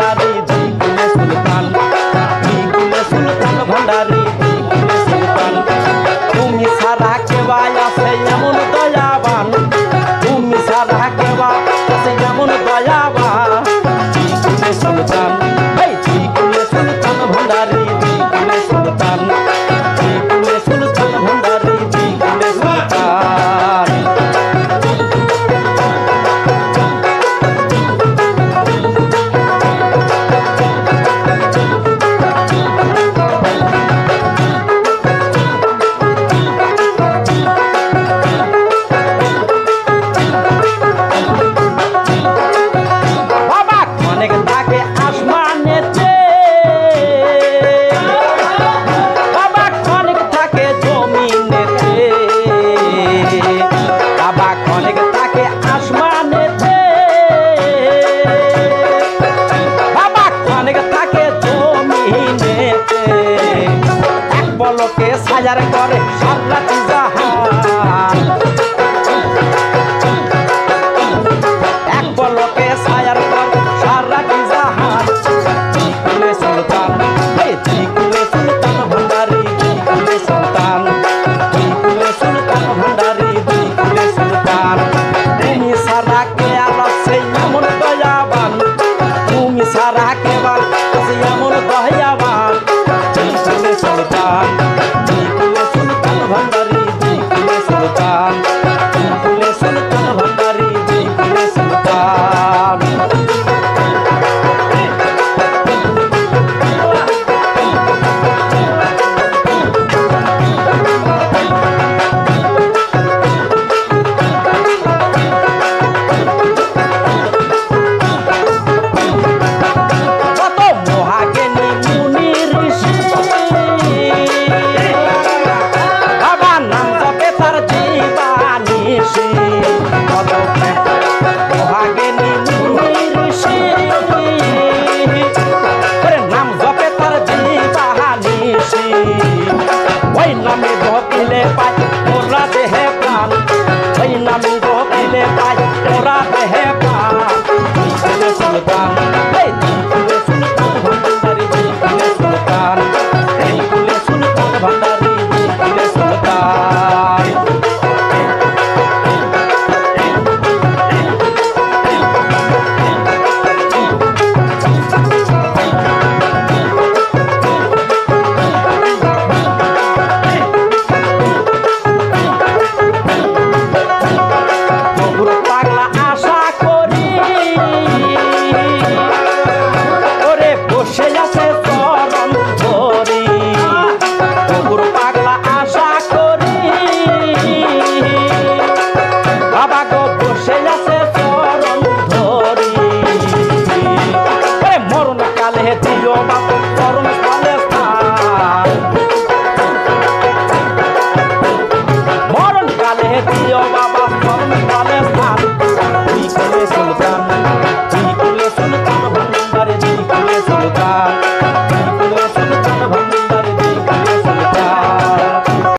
ভান্ডারি দ্বিগুণে সুলতান, দ্বিগুণে সুলতান ভান্ডারি দ্বিগুণে সুলতান। তুমি সারা কেবা আছে এমন দয়াবান, তুমি সারা কেবা আছে এমন দয়াবান। দ্বিগুণে সুলতান, দ্বিগুণে সুলতান ভান্ডারি দ্বিগুণে সুলতান, দ্বিগুণে সুলতান ভান্ডারি দ্বিগুণে সুলতান। পলকে সাজার করে সারাটি জাহান, এক পলকে সাজার করে সারাটি জাহান। দ্বিগুণে সুলতান, দ্বিগুণে সুলতান ভান্ডারি দ্বিগুণে সুলতান, দ্বিগুণে সুলতান ভান্ডারি দ্বিগুণে সুলতান। তুমি সারা কে আলাসে এমন দয়াবান, তুমি সারা কে বালাসে এমন দয়াবান। দ্বিগুণে সুলতান, দ্বিগুণে সুলতান ভান্ডারি দ্বিগুণে সুলতান, দ্বিগুণে সুলতান ভান্ডারি দ্বিগুণে সুলতান। ওই নামে গপিলে পাই ওরা দেহে প্রাণ, ওই নামে গপিলে পাই ওরা দেহে প্রাণ। দ্বিগুণে সুলতান,